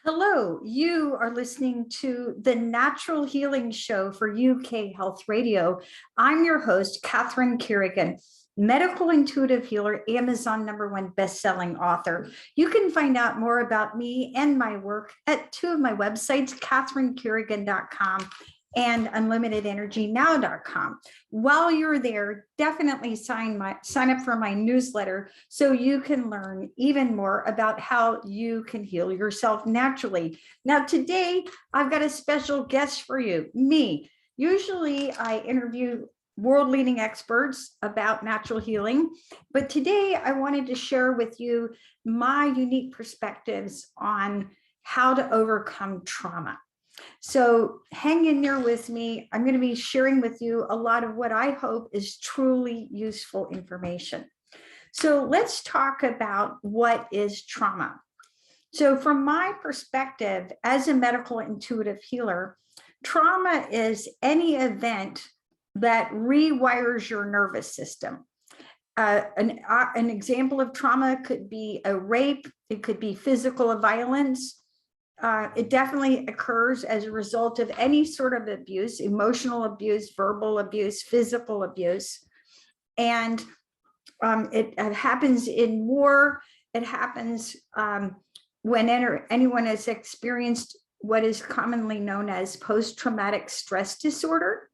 Hello, you are listening to the Natural Healing Show for UK Health Radio. I'm your host, Catherine Carrigan, medical intuitive healer, Amazon #1 best-selling author. You can find out more about me and my work at two of my websites, catherinecarrigan.com and unlimitedenergynow.com. While you're there, definitely sign up for my newsletter so you can learn even more about how you can heal yourself naturally. Now, today, I've got a special guest for you, me. Usually, I interview world-leading experts about natural healing, but today I wanted to share with you my unique perspectives on how to overcome trauma. So hang in there with me. I'm going to be sharing with you a lot of what I hope is truly useful information. So let's talk about what is trauma. So from my perspective as a medical intuitive healer, trauma is any event that rewires your nervous system. An example of trauma could be a rape. It could be physical violence. It definitely occurs as a result of any sort of abuse, emotional abuse, verbal abuse, physical abuse. And it happens in war. It happens when anyone has experienced what is commonly known as post-traumatic stress disorder.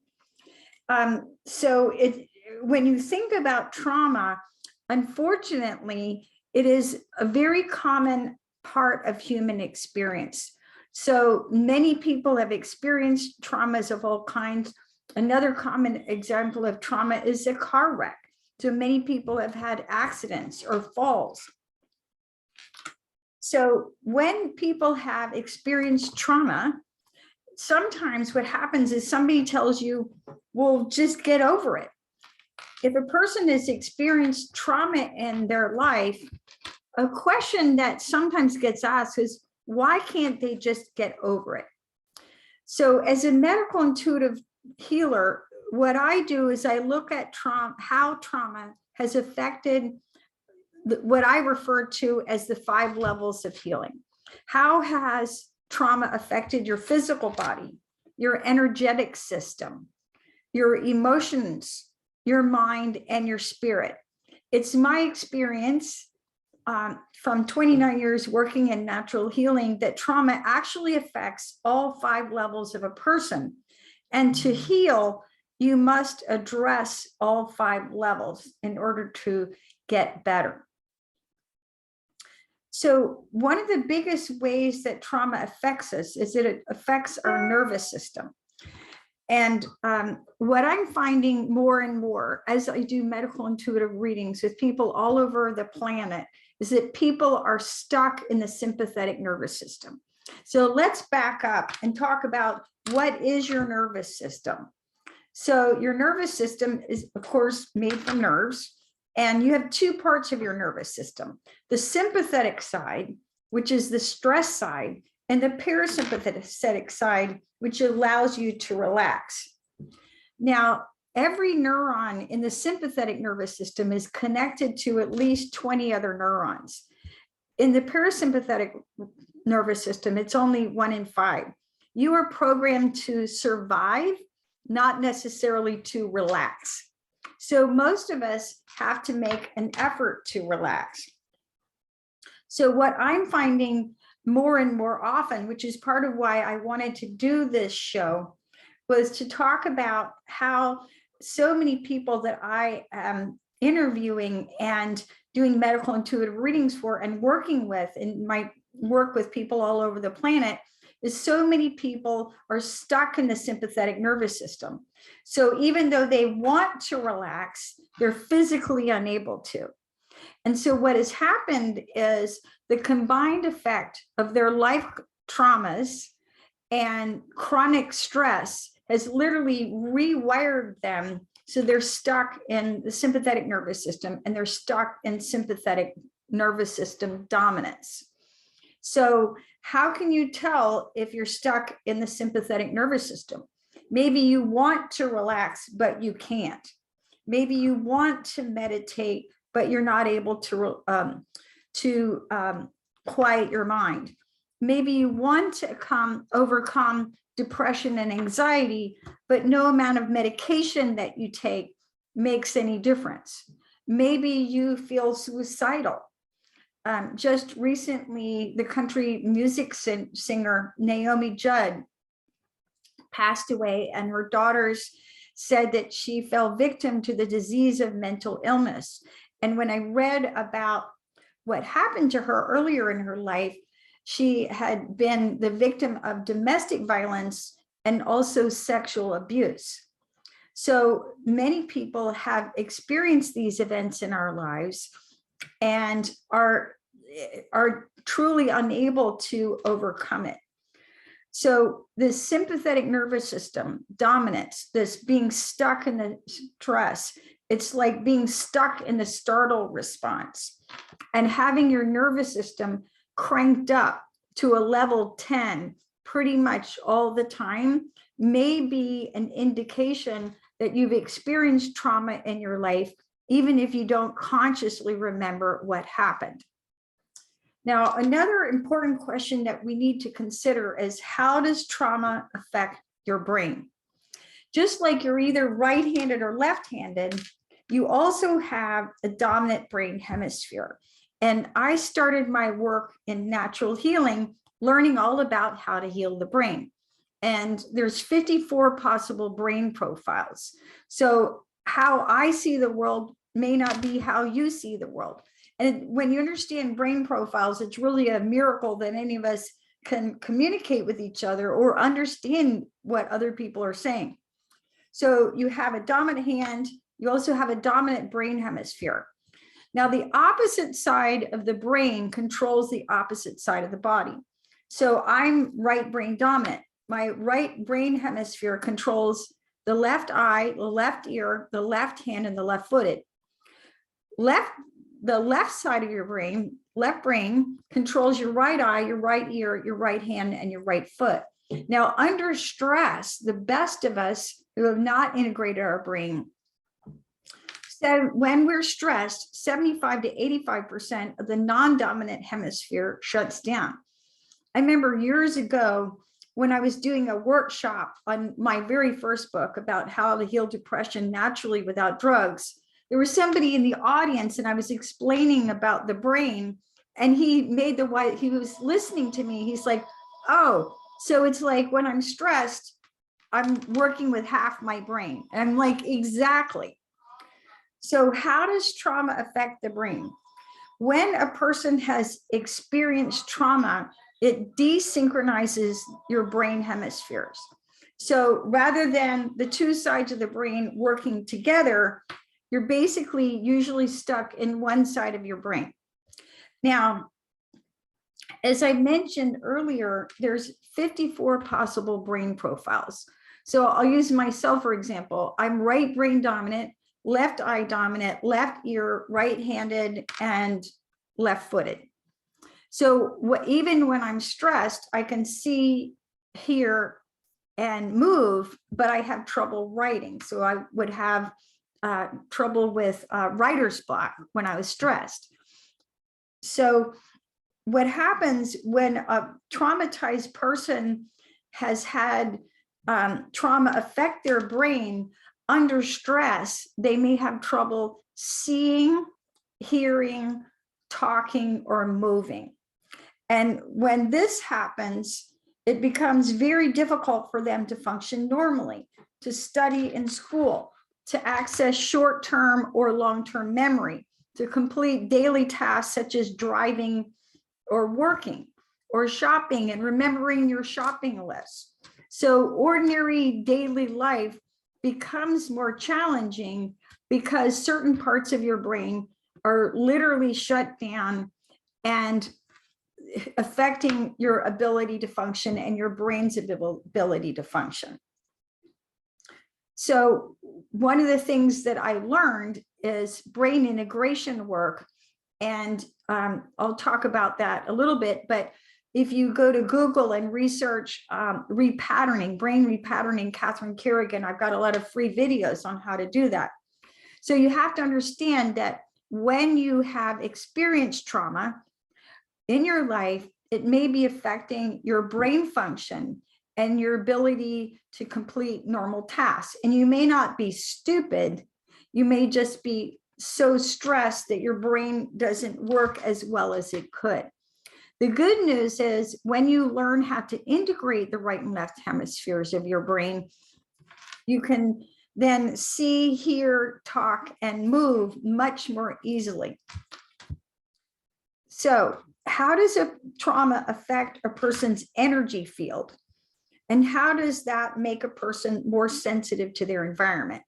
When you think about trauma, unfortunately, it is a very common part of human experience. So many people have experienced traumas of all kinds. Another common example of trauma is a car wreck. So many people have had accidents or falls. So when people have experienced trauma, sometimes what happens is somebody tells you, well, just get over it. If a person has experienced trauma in their life, a question that sometimes gets asked is, why can't they just get over it? So as a medical intuitive healer, what I do is I look at how trauma has affected what I refer to as the 5 levels of healing. How has trauma affected your physical body, your energetic system, your emotions, your mind, and your spirit? It's my experience from 29 years working in natural healing that trauma actually affects all 5 levels of a person. And to heal, you must address all 5 levels in order to get better. So one of the biggest ways that trauma affects us is that it affects our nervous system. And what I'm finding more and more as I do medical intuitive readings with people all over the planet is that people are stuck in the sympathetic nervous system. So let's back up and talk about what is your nervous system. So your nervous system is, of course, made from nerves, and you have 2 parts of your nervous system: the sympathetic side, which is the stress side, and the parasympathetic side, which allows you to relax. Now, every neuron in the sympathetic nervous system is connected to at least 20 other neurons. In the parasympathetic nervous system, it's only 1 in 5. You are programmed to survive, not necessarily to relax. So most of us have to make an effort to relax. So what I'm finding more and more often, which is part of why I wanted to do this show, was to talk about how so many people that I am interviewing and doing medical intuitive readings for and working with in my work with people all over the planet is so many people are stuck in the sympathetic nervous system. So even though they want to relax, they're physically unable to. And so what has happened is the combined effect of their life traumas and chronic stress has literally rewired them. So they're stuck in the sympathetic nervous system and they're stuck in sympathetic nervous system dominance. So how can you tell if you're stuck in the sympathetic nervous system? Maybe you want to relax, but you can't. Maybe you want to meditate, but you're not able to quiet your mind. maybe you want to overcome depression and anxiety, but no amount of medication that you take makes any difference. Maybe you feel suicidal. Just recently, the country music singer Naomi Judd passed away, and her daughters said that she fell victim to the disease of mental illness. And when I read about what happened to her earlier in her life, she had been the victim of domestic violence and also sexual abuse. So many people have experienced these events in our lives and are truly unable to overcome it. So the sympathetic nervous system dominance, this being stuck in the stress, it's like being stuck in the startle response, and having your nervous system cranked up to a level 10 pretty much all the time may be an indication that you've experienced trauma in your life, even if you don't consciously remember what happened. Now, another important question that we need to consider is, how does trauma affect your brain? Just like you're either right-handed or left-handed, you also have a dominant brain hemisphere. And I started my work in natural healing, learning all about how to heal the brain. And there's 54 possible brain profiles. So how I see the world may not be how you see the world. And when you understand brain profiles, it's really a miracle that any of us can communicate with each other or understand what other people are saying. So you have a dominant hand, you also have a dominant brain hemisphere. Now, the opposite side of the brain controls the opposite side of the body. So I'm right brain dominant. My right brain hemisphere controls the left eye, the left ear, the left hand, and the left footed. The left side of your brain, left brain, controls your right eye, your right ear, your right hand, and your right foot. Now, under stress, the best of us who have not integrated our brain, so when we're stressed, 75 to 85% of the non-dominant hemisphere shuts down. I remember years ago when I was doing a workshop on my very first book about how to heal depression naturally without drugs, there was somebody in the audience and I was explaining about the brain, and he was listening to me. He's like, oh, so it's like when I'm stressed, I'm working with half my brain. And I'm like, exactly. So how does trauma affect the brain? When a person has experienced trauma, it desynchronizes your brain hemispheres. So rather than the two sides of the brain working together, you're basically usually stuck in one side of your brain. Now, as I mentioned earlier, there's 54 possible brain profiles. So I'll use myself, for example. I'm right brain dominant, left eye dominant, left ear, right-handed, and left-footed. So even when I'm stressed, I can see, hear, and move, but I have trouble writing. So I would have trouble with writer's block when I was stressed. So what happens when a traumatized person has had trauma affect their brain under stress, they may have trouble seeing, hearing, talking, or moving. And when this happens, it becomes very difficult for them to function normally, to study in school, to access short-term or long-term memory, to complete daily tasks such as driving or working or shopping and remembering your shopping list. So ordinary daily life becomes more challenging because certain parts of your brain are literally shut down and affecting your ability to function and your brain's ability to function. So one of the things that I learned is brain integration work, and I'll talk about that a little bit, but if you go to Google and research repatterning, brain repatterning, Catherine Carrigan, I've got a lot of free videos on how to do that. So you have to understand that when you have experienced trauma in your life, it may be affecting your brain function and your ability to complete normal tasks. And you may not be stupid. You may just be so stressed that your brain doesn't work as well as it could. The good news is when you learn how to integrate the right and left hemispheres of your brain, you can then see, hear, talk, and move much more easily. So how does a trauma affect a person's energy field? And how does that make a person more sensitive to their environment?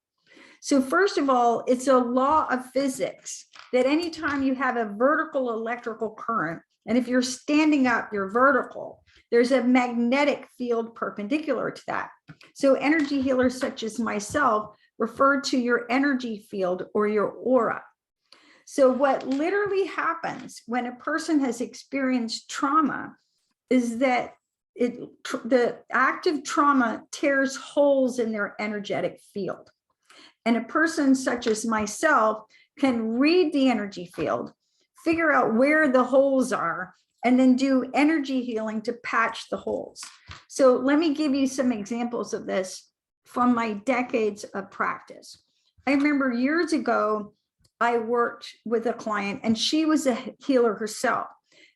So first of all, it's a law of physics that anytime you have a vertical electrical current, and if you're standing up, you're vertical, there's a magnetic field perpendicular to that. So energy healers such as myself refer to your energy field or your aura. So what literally happens when a person has experienced trauma is that the active trauma tears holes in their energetic field. And a person such as myself can read the energy field, figure out where the holes are, and then do energy healing to patch the holes. So let me give you some examples of this from my decades of practice. I remember years ago, I worked with a client and she was a healer herself.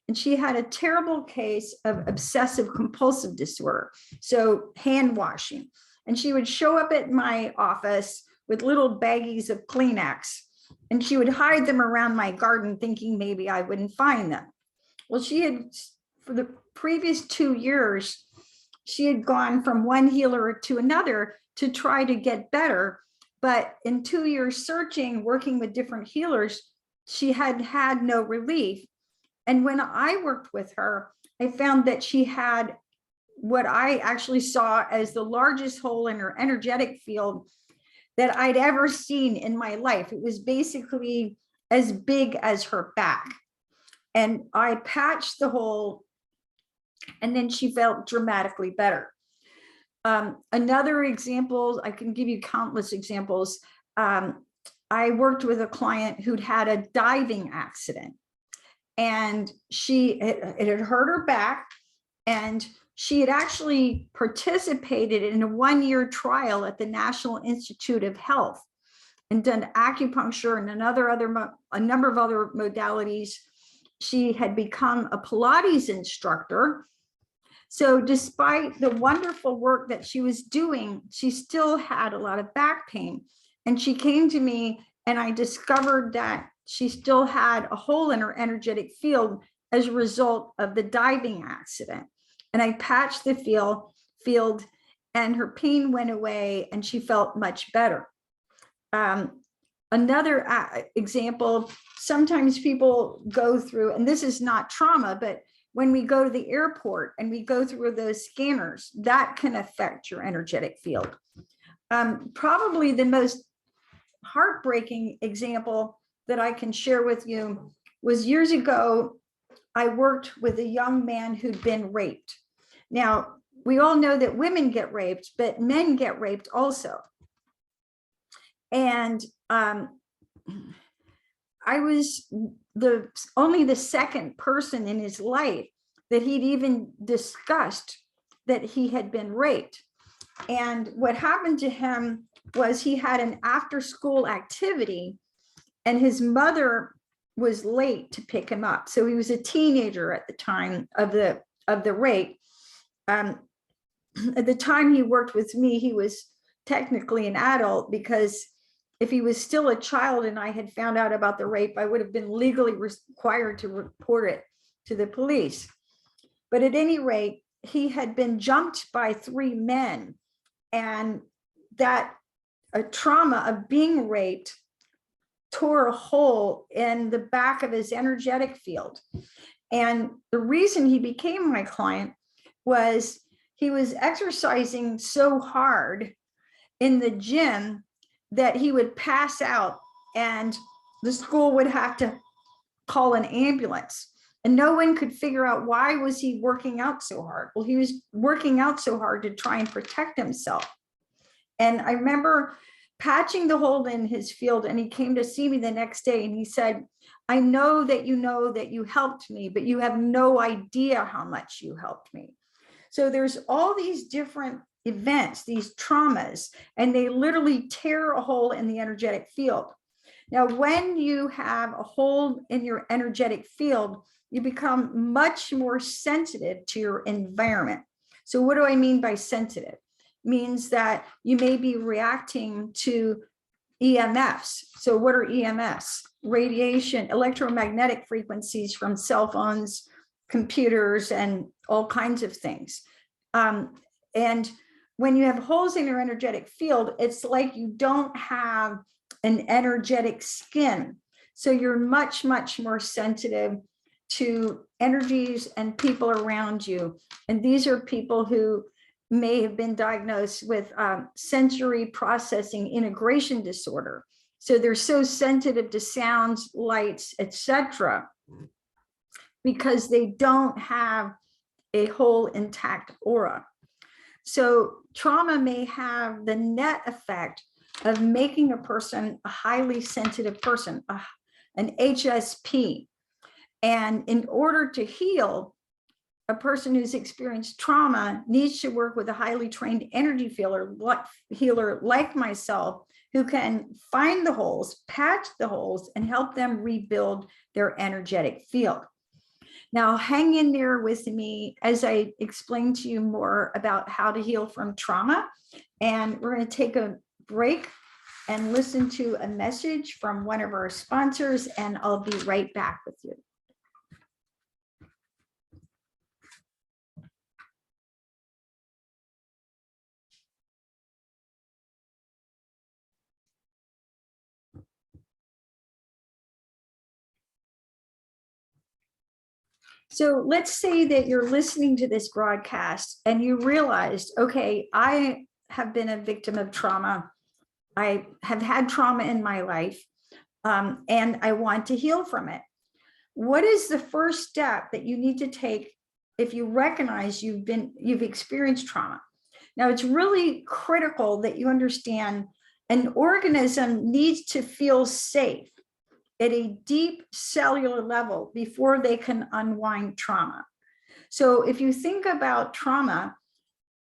And she had a terrible case of obsessive compulsive disorder. So hand washing. And she would show up at my office with little baggies of Kleenex, and she would hide them around my garden thinking maybe I wouldn't find them. Well, she had, for the previous 2 years, she had gone from one healer to another to try to get better. But in 2 years searching, working with different healers, she had had no relief. And when I worked with her, I found that she had what I actually saw as the largest hole in her energetic field that I'd ever seen in my life. It was basically as big as her back. And I patched the hole, and then she felt dramatically better. Another example, I can give you countless examples. I worked with a client who'd had a diving accident. And it had hurt her back, and she had actually participated in a 1-year trial at the National Institute of Health and done acupuncture and a number of other modalities. She had become a Pilates instructor. So despite the wonderful work that she was doing, she still had a lot of back pain. And she came to me, and I discovered that she still had a hole in her energetic field as a result of the diving accident. And I patched the field, and her pain went away, and she felt much better. Another example, sometimes people go through, and this is not trauma, but when we go to the airport and we go through those scanners, that can affect your energetic field. Probably the most heartbreaking example that I can share with you was years ago. I worked with a young man who'd been raped. Now, we all know that women get raped, but men get raped also. And I was only the second person in his life that he'd even discussed that he had been raped. And what happened to him was he had an after-school activity, and his mother was late to pick him up. So he was a teenager at the time of the rape. At the time he worked with me, he was technically an adult, because if he was still a child and I had found out about the rape, I would have been legally required to report it to the police. But at any rate, he had been jumped by 3 men, and that a trauma of being raped tore a hole in the back of his energetic field. And the reason he became my client was he was exercising so hard in the gym that he would pass out, and the school would have to call an ambulance. And no one could figure out why was he working out so hard. Well, he was working out so hard to try and protect himself. And I remember patching the hole in his field, and he came to see me the next day, and he said, I know that you helped me, but you have no idea how much you helped me. So there's all these different events, these traumas, and they literally tear a hole in the energetic field. Now, when you have a hole in your energetic field, you become much more sensitive to your environment. So what do I mean by sensitive? It means that you may be reacting to EMFs. So what are EMFs? Radiation, electromagnetic frequencies from cell phones, computers, and all kinds of things. And when you have holes in your energetic field, it's like you don't have an energetic skin. So you're much, much more sensitive to energies and people around you. And these are people who may have been diagnosed with sensory processing integration disorder. So they're so sensitive to sounds, lights, etc., because they don't have a whole intact aura. So trauma may have the net effect of making a person a highly sensitive person, an HSP. And in order to heal, a person who's experienced trauma needs to work with a highly trained energy healer like myself, who can find the holes, patch the holes, and help them rebuild their energetic field. Now, hang in there with me as I explain to you more about how to heal from trauma. And we're going to take a break and listen to a message from one of our sponsors, and I'll be right back with you. So let's say that you're listening to this broadcast and you realized, okay, I have been a victim of trauma. I have had trauma in my life, and I want to heal from it. What is the first step that you need to take if you recognize you've experienced trauma? Now, it's really critical that you understand an organism needs to feel safe at a deep cellular level before they can unwind trauma. So if you think about trauma,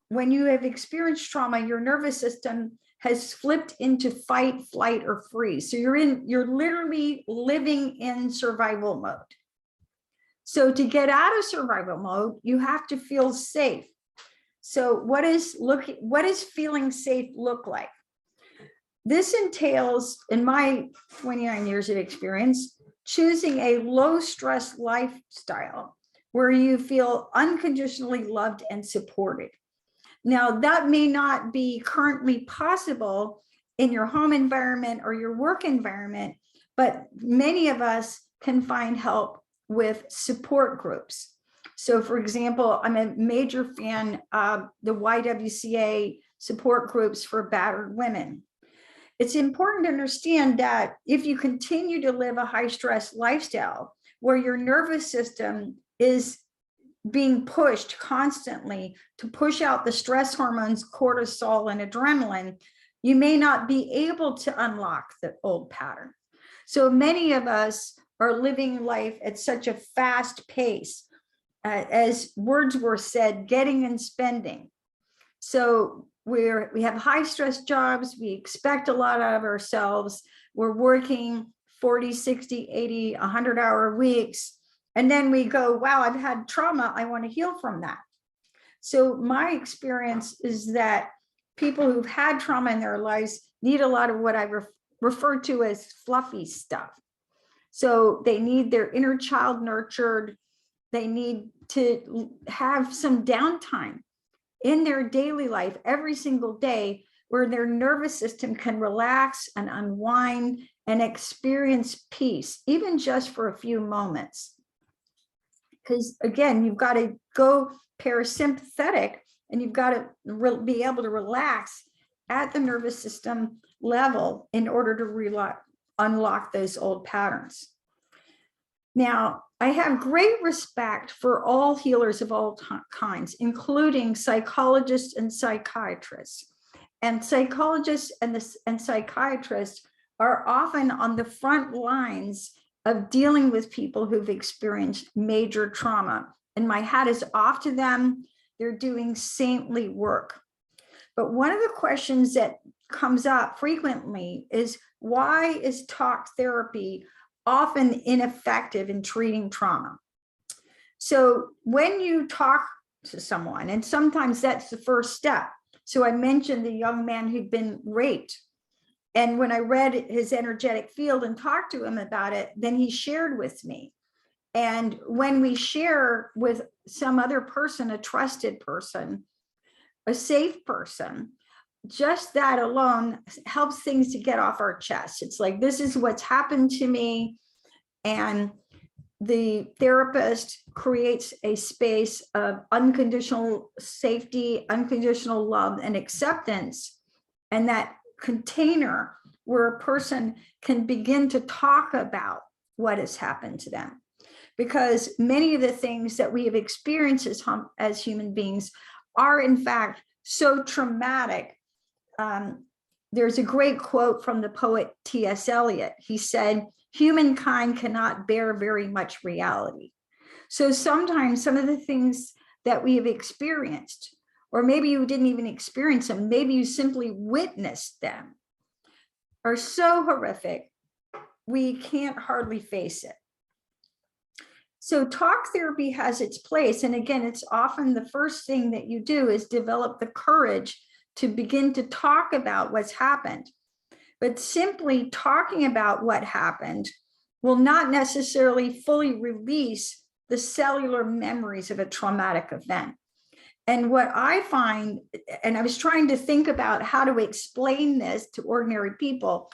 when you have experienced trauma, your nervous system has flipped into fight, flight, or freeze. So you're literally living in survival mode. So to get out of survival mode, you have to feel safe. So what does feeling safe look like? This entails, in my 29 years of experience, choosing a low stress lifestyle where you feel unconditionally loved and supported. Now, that may not be currently possible in your home environment or your work environment, but many of us can find help with support groups. So for example, I'm a major fan of the YWCA support groups for battered women. It's important to understand that if you continue to live a high stress lifestyle where your nervous system is being pushed constantly to push out the stress hormones, cortisol and adrenaline, you may not be able to unlock the old pattern. So many of us are living life at such a fast pace, as Wordsworth said, getting and spending. So we have high stress jobs, we expect a lot out of ourselves, we're working 40, 60, 80, 100-hour weeks, and then we go, wow, I've had trauma, I want to heal from that. So my experience is that people who've had trauma in their lives need a lot of what I refer to as fluffy stuff. So they need their inner child nurtured, they need to have some downtime in their daily life every single day where their nervous system can relax and unwind and experience peace, even just for a few moments. Because again, you've got to go parasympathetic and you've got to be able to relax at the nervous system level in order to unlock those old patterns. Now, I have great respect for all healers of all kinds, including psychologists and psychiatrists. And psychologists and psychiatrists are often on the front lines of dealing with people who've experienced major trauma. And my hat is off to them. They're doing saintly work. But one of the questions that comes up frequently is, why is talk therapy often ineffective in treating trauma? So when you talk to someone, and sometimes that's the first step. So I mentioned the young man who'd been raped. And when I read his energetic field and talked to him about it, then he shared with me. And when we share with some other person, a trusted person, a safe person, just that alone helps things to get off our chest. It's like, this is what's happened to me. And the therapist creates a space of unconditional safety, unconditional love, and acceptance. And that container where a person can begin to talk about what has happened to them. Because many of the things that we have experienced as human beings are in fact so traumatic. There's a great quote from the poet T.S. Eliot. He said, "Humankind cannot bear very much reality." So sometimes some of the things that we have experienced, or maybe you didn't even experience them, maybe you simply witnessed them, are so horrific, we can't hardly face it. So talk therapy has its place. And again, it's often the first thing that you do is develop the courage to begin to talk about what's happened. But simply talking about what happened will not necessarily fully release the cellular memories of a traumatic event. And what I find, and I was trying to think about how to explain this to ordinary people,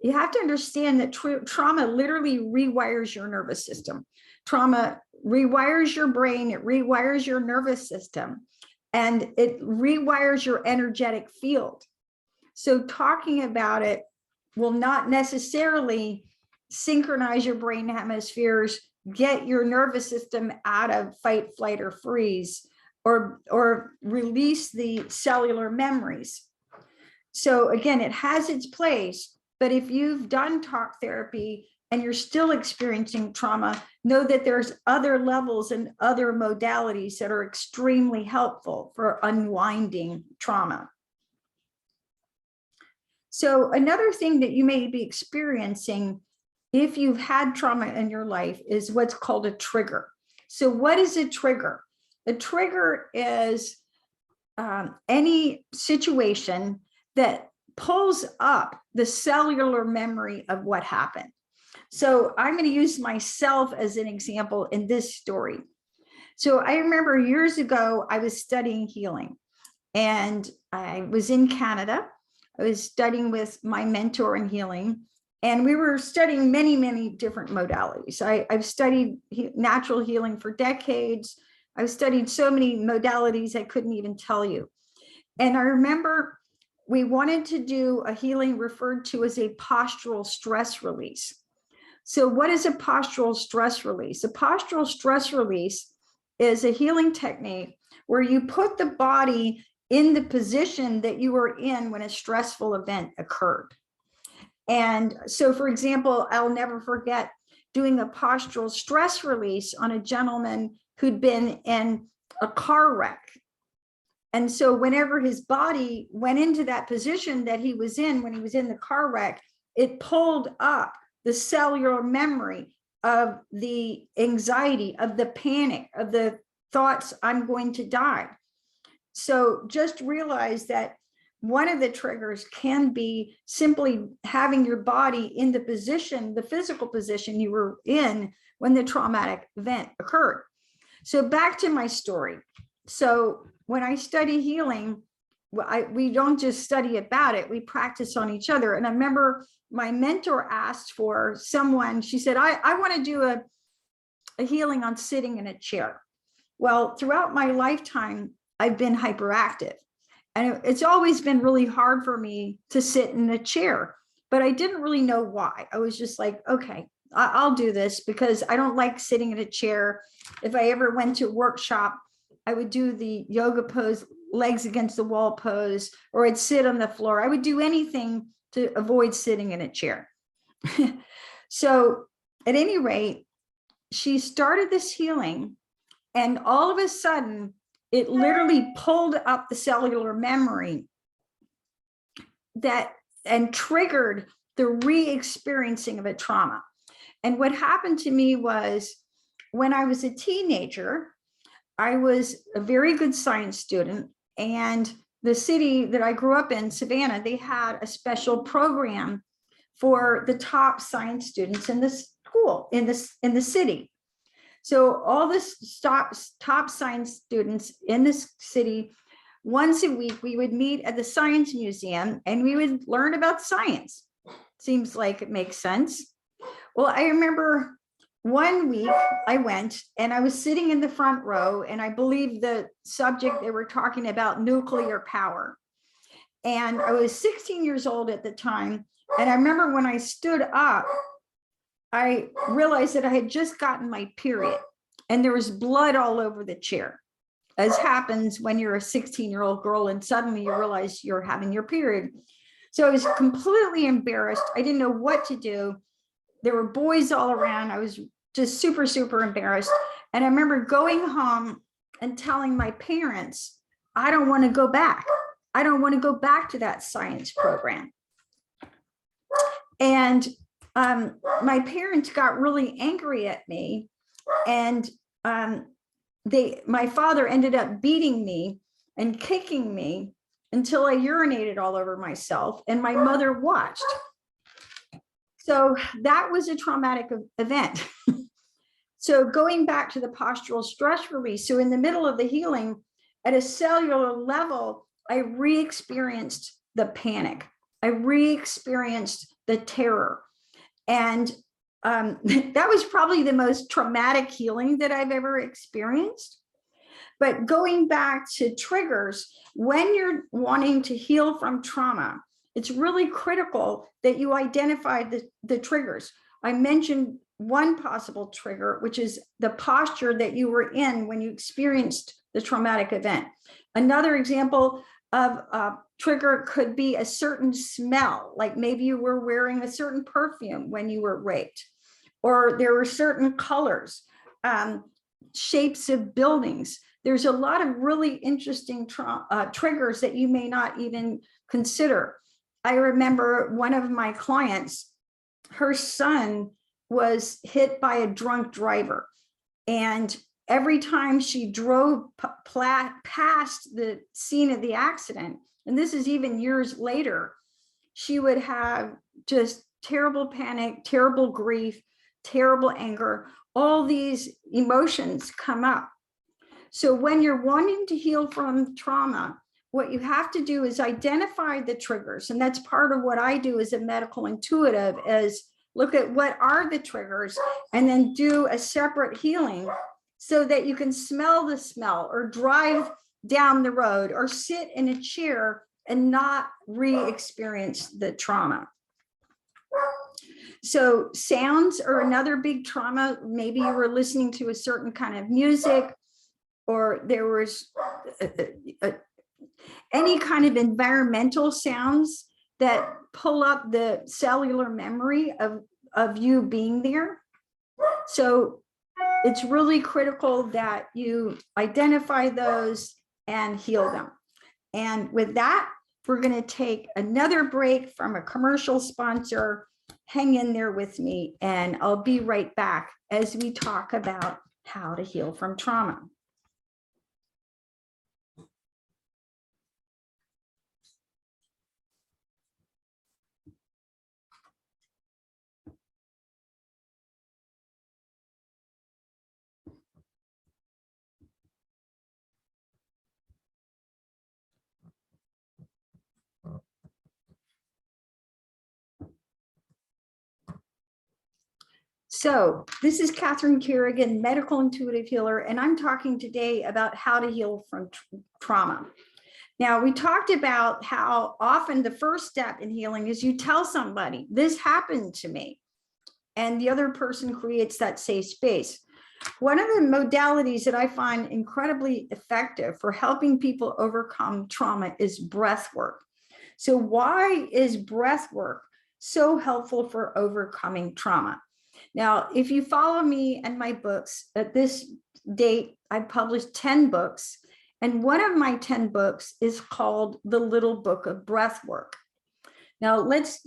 you have to understand that trauma literally rewires your nervous system. Trauma rewires your brain, it rewires your nervous system, and it rewires your energetic field. So talking about it will not necessarily synchronize your brain hemispheres, get your nervous system out of fight, flight, or freeze, or release the cellular memories. So again, it has its place, but if you've done talk therapy and you're still experiencing trauma, know that there's other levels and other modalities that are extremely helpful for unwinding trauma. So another thing that you may be experiencing if you've had trauma in your life is what's called a trigger. So what is a trigger? A trigger is any situation that pulls up the cellular memory of what happened. So I'm going to use myself as an example in this story. So I remember years ago, I was studying healing, and I was in Canada. I was studying with my mentor in healing, and we were studying many, many different modalities. I've studied natural healing for decades. I've studied so many modalities I couldn't even tell you. And I remember we wanted to do a healing referred to as a postural stress release. So what is a postural stress release? A postural stress release is a healing technique where you put the body in the position that you were in when a stressful event occurred. And so, for example, I'll never forget doing a postural stress release on a gentleman who'd been in a car wreck. And so whenever his body went into that position that he was in when he was in the car wreck, it pulled up the cellular memory of the anxiety, of the panic, of the thoughts, I'm going to die. So just realize that one of the triggers can be simply having your body in the position, the physical position you were in when the traumatic event occurred. So back to my story. So when I study healing, we don't just study about it, we practice on each other. And I remember my mentor asked for someone, she said, I want to do a healing on sitting in a chair. Well, throughout my lifetime, I've been hyperactive. And it's always been really hard for me to sit in a chair, but I didn't really know why. I was just like, okay, I'll do this because I don't like sitting in a chair. If I ever went to a workshop, I would do the yoga pose, legs against the wall pose, or I'd sit on the floor. I would do anything to avoid sitting in a chair. So at any rate, she started this healing, and all of a sudden, it literally pulled up the cellular memory and triggered the re-experiencing of a trauma. And what happened to me was, when I was a teenager, I was a very good science student, and the city that I grew up in, Savannah, they had a special program for the top science students in the school, in the city. So all this top science students in this city, once a week, we would meet at the Science Museum and we would learn about science. Seems like it makes sense. Well, I remember one week I went and I was sitting in the front row, and I believe the subject, they were talking about nuclear power. And I was 16 years old at the time. And I remember when I stood up, I realized that I had just gotten my period, and there was blood all over the chair, as happens when you're a 16-year-old girl and suddenly you realize you're having your period. So I was completely embarrassed. I didn't know what to do. There were boys all around. I was just super, super embarrassed. And I remember going home and telling my parents, I don't want to go back. I don't want to go back to that science program. And my parents got really angry at me, and my father ended up beating me and kicking me until I urinated all over myself, and my mother watched. So that was a traumatic event. So going back to the postural stress release, so in the middle of the healing, at a cellular level, I re-experienced the panic. I re-experienced the terror. And that was probably the most traumatic healing that I've ever experienced. But going back to triggers, when you're wanting to heal from trauma, it's really critical that you identify the triggers. I mentioned one possible trigger, which is the posture that you were in when you experienced the traumatic event. Another example of a trigger could be a certain smell, like maybe you were wearing a certain perfume when you were raped, or there were certain colors, shapes of buildings. There's a lot of really interesting triggers that you may not even consider. I remember one of my clients, her son was hit by a drunk driver, and every time she drove past the scene of the accident, and this is even years later, she would have just terrible panic, terrible grief, terrible anger. All these emotions come up. So when you're wanting to heal from trauma, what you have to do is identify the triggers. And that's part of what I do as a medical intuitive, is look at what are the triggers and then do a separate healing so that you can smell the smell, or drive down the road, or sit in a chair and not re-experience the trauma. So sounds are another big trauma. Maybe you were listening to a certain kind of music, or there was any kind of environmental sounds that pull up the cellular memory of you being there. So it's really critical that you identify those and heal them. And with that, we're going to take another break from a commercial sponsor. Hang in there with me, and I'll be right back as we talk about how to heal from trauma. So this is Catherine Carrigan, medical intuitive healer, and I'm talking today about how to heal from trauma. Now, we talked about how often the first step in healing is you tell somebody, this happened to me, and the other person creates that safe space. One of the modalities that I find incredibly effective for helping people overcome trauma is breath work. So why is breath work so helpful for overcoming trauma? Now, if you follow me and my books, at this date, I've published 10 books. And one of my 10 books is called The Little Book of Breath Work. Now, let's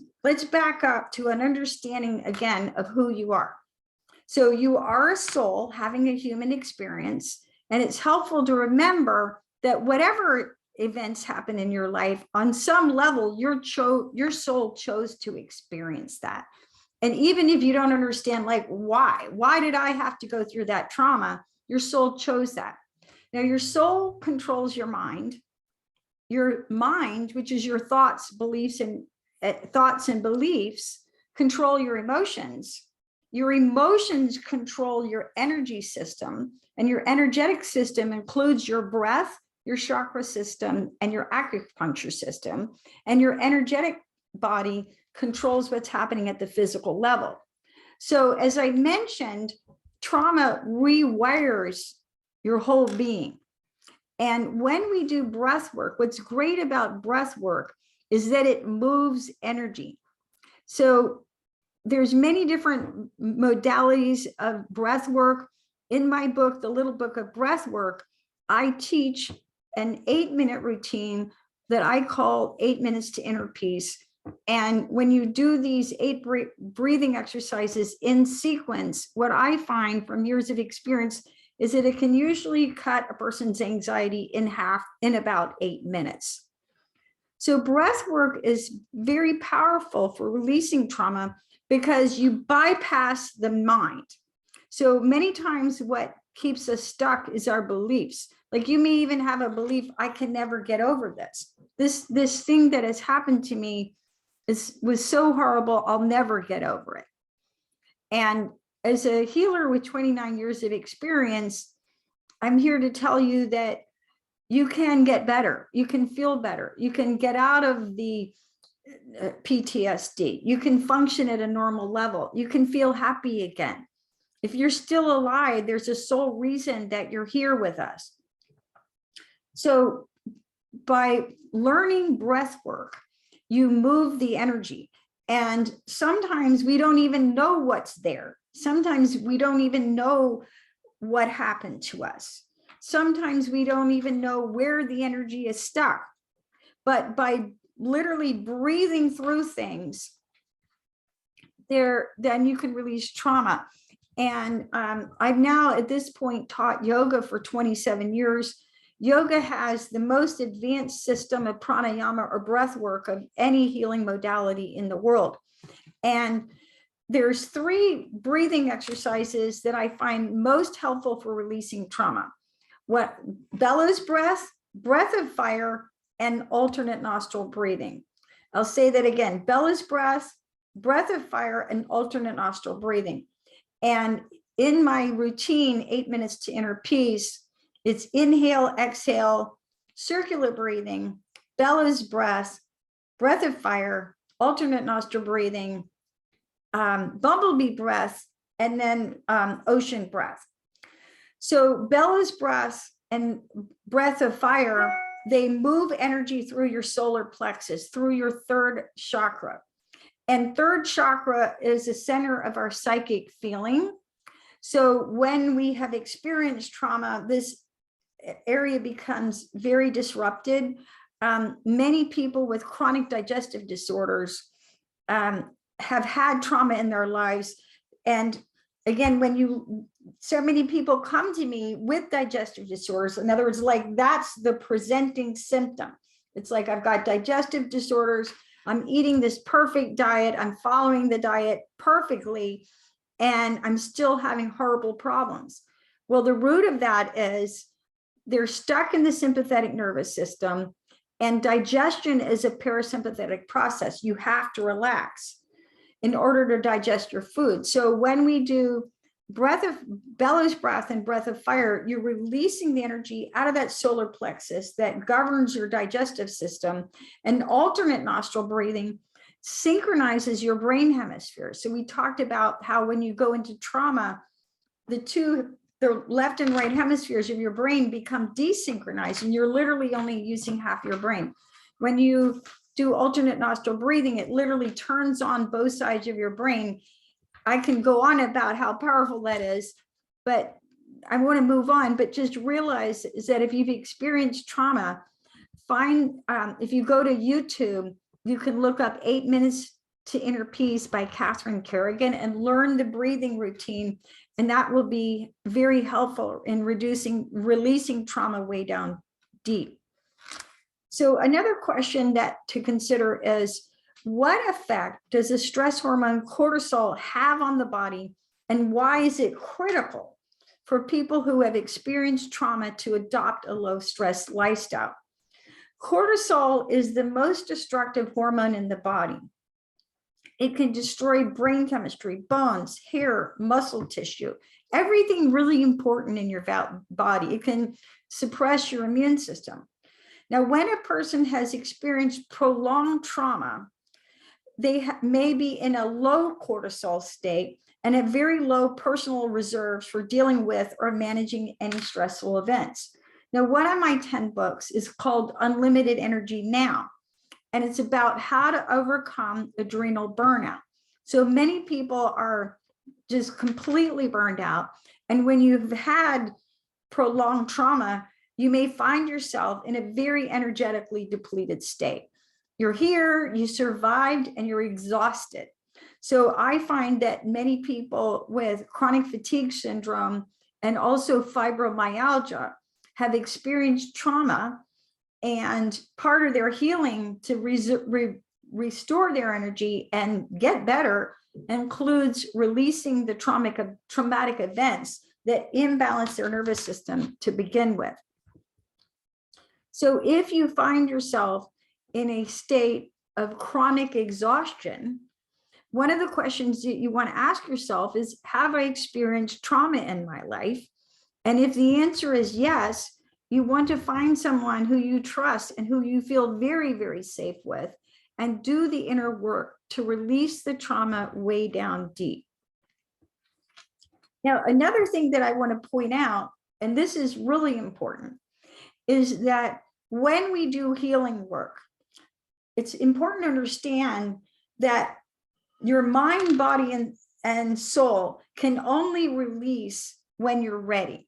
back up to an understanding again of who you are. So you are a soul having a human experience, and it's helpful to remember that whatever events happen in your life, on some level, your soul chose to experience that. And even if you don't understand, like, why did I have to go through that trauma? Your soul chose that. Now, your soul controls your mind. Your mind, which is your thoughts, beliefs, and beliefs, control your emotions. Your emotions control your energy system, and your energetic system includes your breath, your chakra system, and your acupuncture system. And your energetic body controls what's happening at the physical level. So, as I mentioned, trauma rewires your whole being. And when we do breath work, what's great about breath work is that it moves energy. So there's many different modalities of breath work. In my book, The Little Book of Breath Work, I teach an 8-minute routine that I call 8 minutes to inner peace. And when you do these 8 breathing exercises in sequence, what I find from years of experience is that it can usually cut a person's anxiety in half in about 8 minutes. So breath work is very powerful for releasing trauma because you bypass the mind. So many times what keeps us stuck is our beliefs. Like, you may even have a belief, I can never get over this. This thing that has happened to me was so horrible, I'll never get over it. And as a healer with 29 years of experience, I'm here to tell you that you can get better. You can feel better. You can get out of the PTSD. You can function at a normal level. You can feel happy again. If you're still alive, there's a sole reason that you're here with us. So by learning breath work, you move the energy. And sometimes we don't even know what's there. Sometimes we don't even know what happened to us. Sometimes we don't even know where the energy is stuck. But by literally breathing through things, then you can release trauma. And I've now at this point taught yoga for 27 years. Yoga has the most advanced system of pranayama or breath work of any healing modality in the world. And there's 3 breathing exercises that I find most helpful for releasing trauma. Bellows breath, breath of fire, and alternate nostril breathing. I'll say that again: bellows breath, breath of fire, and alternate nostril breathing. And in my routine, 8 minutes to inner peace, it's inhale, exhale, circular breathing, bellows breath, breath of fire, alternate nostril breathing, bumblebee breath, and then ocean breath. So bellows breath and breath of fire, they move energy through your solar plexus, through your 3rd chakra. And 3rd chakra is the center of our psychic feeling. So when we have experienced trauma, this area becomes very disrupted. Many people with chronic digestive disorders have had trauma in their lives. And again, so many people come to me with digestive disorders. In other words, like, that's the presenting symptom. It's like, I've got digestive disorders. I'm eating this perfect diet. I'm following the diet perfectly, and I'm still having horrible problems. Well, the root of that is they're stuck in the sympathetic nervous system, and digestion is a parasympathetic process. You have to relax in order to digest your food. So when we do bellows breath and breath of fire, you're releasing the energy out of that solar plexus that governs your digestive system. And alternate nostril breathing synchronizes your brain hemisphere. So we talked about how when you go into trauma, the left and right hemispheres of your brain become desynchronized, and you're literally only using half your brain. When you do alternate nostril breathing, it literally turns on both sides of your brain, I can go on about how powerful that is, but I want to move on. But just realize is that if you've experienced trauma, if you go to YouTube, you can look up 8 Minutes to Inner Peace by Catherine Carrigan and learn the breathing routine. And that will be very helpful in releasing trauma way down deep. So another question to consider is, what effect does the stress hormone cortisol have on the body, and why is it critical for people who have experienced trauma to adopt a low stress lifestyle? Cortisol is the most destructive hormone in the body. It can destroy brain chemistry, bones, hair, muscle tissue, everything really important in your body. It can suppress your immune system. Now, when a person has experienced prolonged trauma, they may be in a low cortisol state and have very low personal reserves for dealing with or managing any stressful events. Now, one of my 10 books is called Unlimited Energy Now, and it's about how to overcome adrenal burnout. So many people are just completely burned out. And when you've had prolonged trauma, you may find yourself in a very energetically depleted state. You're here, you survived, and you're exhausted. So I find that many people with chronic fatigue syndrome and also fibromyalgia have experienced trauma, and part of their healing to restore their energy and get better includes releasing the traumatic events that imbalance their nervous system to begin with. So if you find yourself in a state of chronic exhaustion, one of the questions that you want to ask yourself is, have I experienced trauma in my life? And if the answer is yes, you want to find someone who you trust and who you feel very, very safe with, and do the inner work to release the trauma way down deep. Now, another thing that I want to point out, and this is really important, is that when we do healing work, it's important to understand that your mind, body, and soul can only release when you're ready.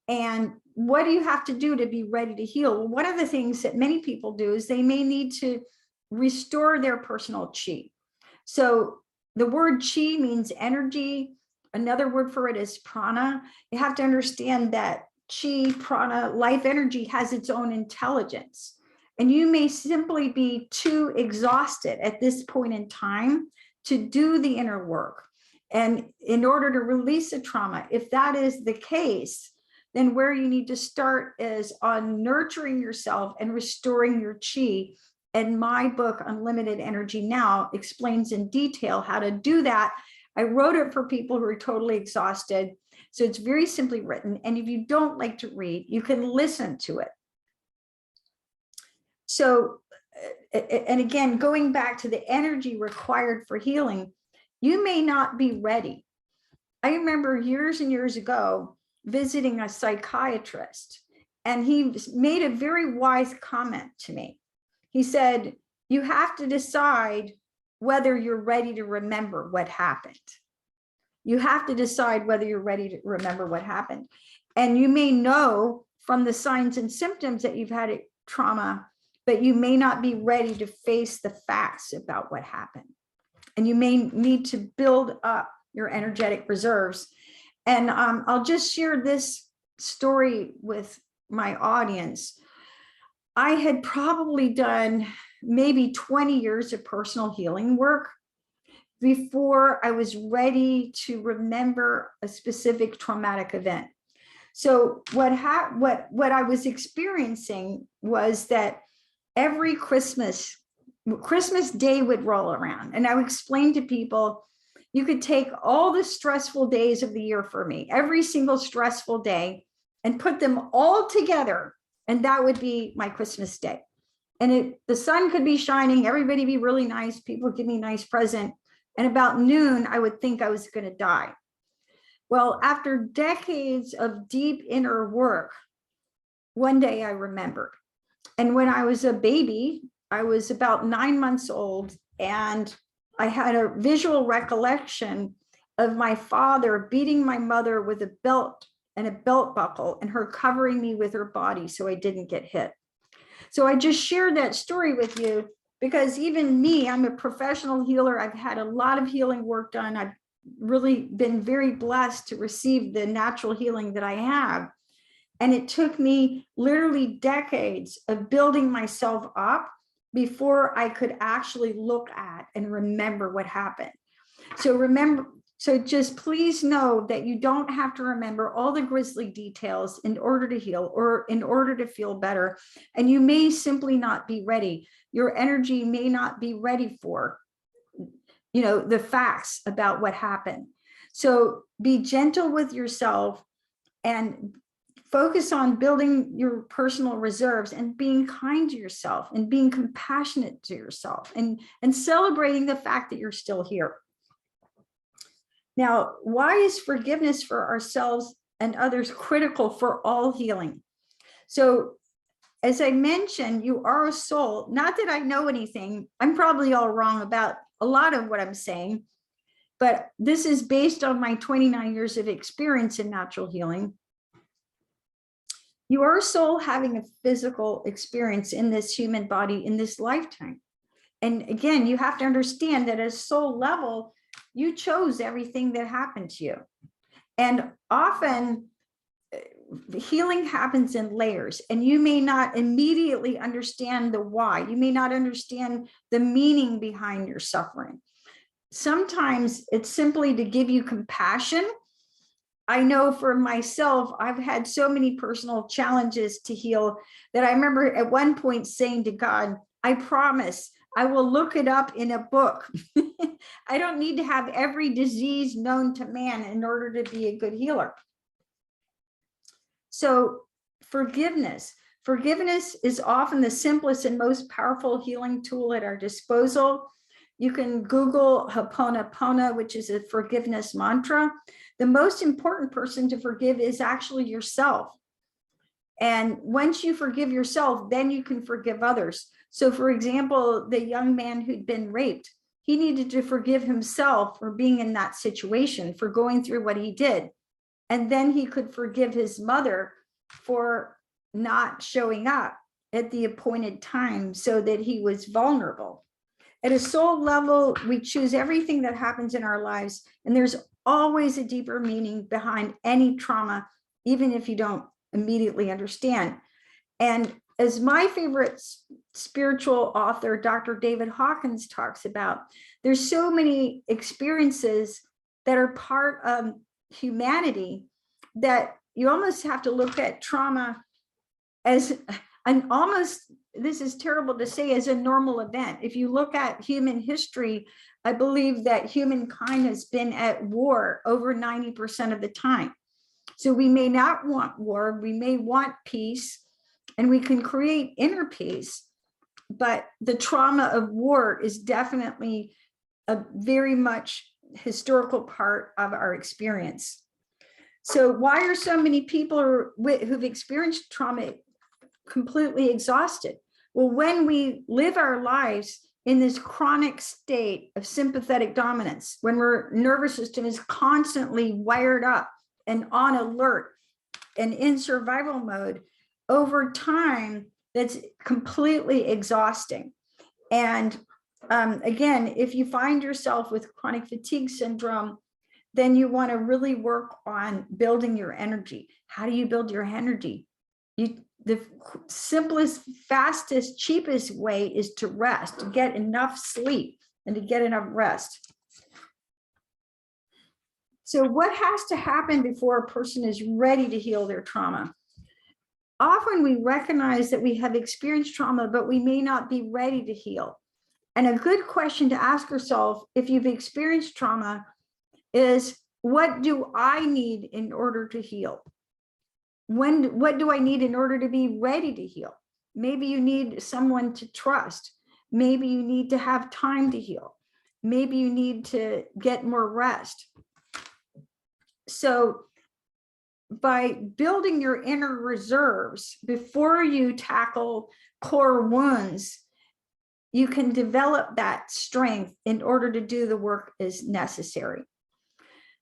And what do you have to do to be ready to heal? Well, one of the things that many people do is they may need to restore their personal chi. So the word chi means energy. Another word for it is prana. You have to understand that chi, prana, life energy has its own intelligence. And you may simply be too exhausted at this point in time to do the inner work. And in order to release the trauma, if that is the case, then where you need to start is on nurturing yourself and restoring your chi. And my book, Unlimited Energy Now, explains in detail how to do that. I wrote it for people who are totally exhausted. So it's very simply written. And if you don't like to read, you can listen to it. So, and again, going back to the energy required for healing, you may not be ready. I remember years and years ago visiting a psychiatrist, and he made a very wise comment to me. He said, you have to decide whether you're ready to remember what happened. You have to decide whether you're ready to remember what happened. And you may know from the signs and symptoms that you've had trauma, but you may not be ready to face the facts about what happened. And you may need to build up your energetic reserves. And I'll just share this story with my audience. I had probably done maybe 20 years of personal healing work before I was ready to remember a specific traumatic event. So what I was experiencing was that every Christmas Day would roll around, and I would explain to people, you could take all the stressful days of the year for me, every single stressful day, and put them all together, and that would be my Christmas Day. And the sun could be shining, everybody be really nice, people give me a nice present, and about noon, I would think I was going to die. Well, after decades of deep inner work, one day I remembered. And when I was a baby, I was about 9 months old, and I had a visual recollection of my father beating my mother with a belt and a belt buckle and her covering me with her body so I didn't get hit. So I just shared that story with you because even me, I'm a professional healer. I've had a lot of healing work done. I've really been very blessed to receive the natural healing that I have. And it took me literally decades of building myself up before I could actually look at and remember what happened. So just please know that you don't have to remember all the grisly details in order to heal or in order to feel better. And you may simply not be ready. Your energy may not be ready for, the facts about what happened. So be gentle with yourself and focus on building your personal reserves and being kind to yourself and being compassionate to yourself and celebrating the fact that you're still here. Now, why is forgiveness for ourselves and others critical for all healing? So, as I mentioned, you are a soul. Not that I know anything. I'm probably all wrong about a lot of what I'm saying, but this is based on my 29 years of experience in natural healing. You are a soul having a physical experience in this human body in this lifetime. And again, you have to understand that at soul level, you chose everything that happened to you. And often healing happens in layers, and you may not immediately understand the why. You may not understand the meaning behind your suffering. Sometimes it's simply to give you compassion. I know for myself, I've had so many personal challenges to heal that I remember at one point saying to God, I promise I will look it up in a book. I don't need to have every disease known to man in order to be a good healer. So forgiveness is often the simplest and most powerful healing tool at our disposal. You can Google Ho'oponopono, which is a forgiveness mantra. The most important person to forgive is actually yourself. And once you forgive yourself, then you can forgive others. So for example, the young man who'd been raped, he needed to forgive himself for being in that situation, for going through what he did. And then he could forgive his mother for not showing up at the appointed time so that he was vulnerable. At a soul level, we choose everything that happens in our lives, and there's always a deeper meaning behind any trauma, even if you don't immediately understand. And as my favorite spiritual author, Dr. David Hawkins, talks about, there's so many experiences that are part of humanity that you almost have to look at trauma as an almost, this is terrible to say, as a normal event. If you look at human history, I believe that humankind has been at war over 90% of the time. So we may not want war, we may want peace, and we can create inner peace, but the trauma of war is definitely a very much historical part of our experience. So why are so many people who've experienced trauma completely exhausted? Well, when we live our lives in this chronic state of sympathetic dominance, when our nervous system is constantly wired up and on alert and in survival mode, over time, that's completely exhausting. And again, if you find yourself with chronic fatigue syndrome, then you want to really work on building your energy. How do you build your energy? The simplest, fastest, cheapest way is to rest, to get enough sleep and to get enough rest. So what has to happen before a person is ready to heal their trauma? Often we recognize that we have experienced trauma, but we may not be ready to heal. And a good question to ask yourself if you've experienced trauma is, what do I need in order to heal? What do I need in order to be ready to heal? Maybe you need someone to trust. Maybe you need to have time to heal. Maybe you need to get more rest. So by building your inner reserves before you tackle core wounds, you can develop that strength in order to do the work as necessary.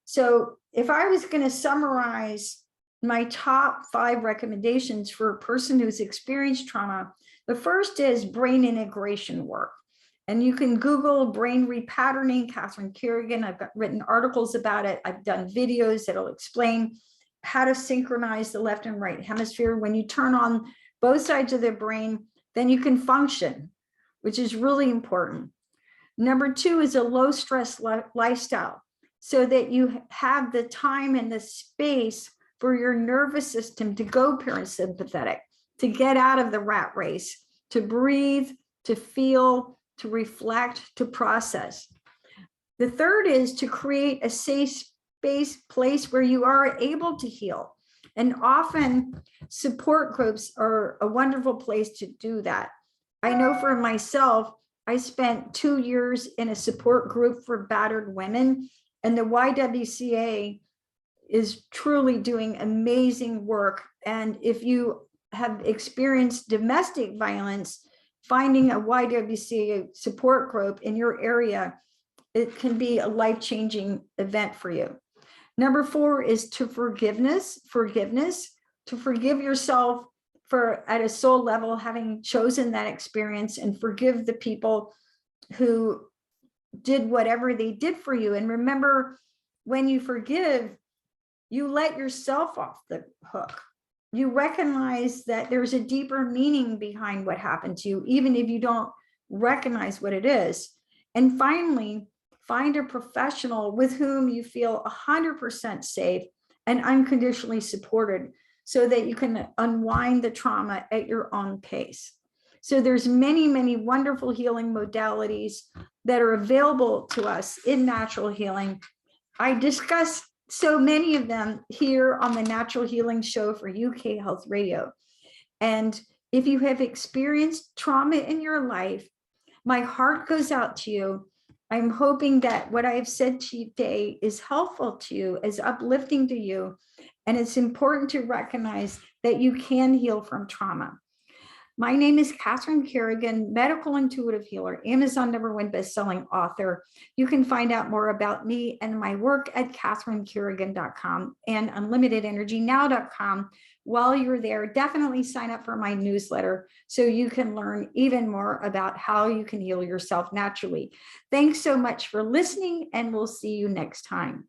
So if I was going to summarize my top 5 recommendations for a person who's experienced trauma, the first is brain integration work. And you can Google brain repatterning, Catherine Carrigan. I've written articles about it. I've done videos that'll explain how to synchronize the left and right hemisphere. When you turn on both sides of the brain, then you can function, which is really important. Number 2 is a low stress lifestyle, so that you have the time and the space for your nervous system to go parasympathetic, to get out of the rat race, to breathe, to feel, to reflect, to process. The third is to create a safe place where you are able to heal. And often support groups are a wonderful place to do that. I know for myself, I spent 2 years in a support group for battered women, and the YWCA is truly doing amazing work. And if you have experienced domestic violence, finding a YWCA support group in your area, it can be a life-changing event for you. Number 4 is to forgiveness, to forgive yourself for, at a soul level, having chosen that experience, and forgive the people who did whatever they did for you. And remember, when you forgive, you let yourself off the hook. You recognize that there's a deeper meaning behind what happened to you, even if you don't recognize what it is. And finally, find a professional with whom you feel 100% safe and unconditionally supported, so that you can unwind the trauma at your own pace. So there's many, many wonderful healing modalities that are available to us in natural healing. I discuss so many of them here on the Natural Healing Show for UK Health Radio. And if you have experienced trauma in your life, my heart goes out to you. I'm hoping that what I have said to you today is helpful to you, is uplifting to you. And it's important to recognize that you can heal from trauma. My name is Catherine Carrigan, medical intuitive healer, Amazon #1 bestselling author. You can find out more about me and my work at catherinecarrigan.com and unlimitedenergynow.com. While you're there, definitely sign up for my newsletter so you can learn even more about how you can heal yourself naturally. Thanks so much for listening, and we'll see you next time.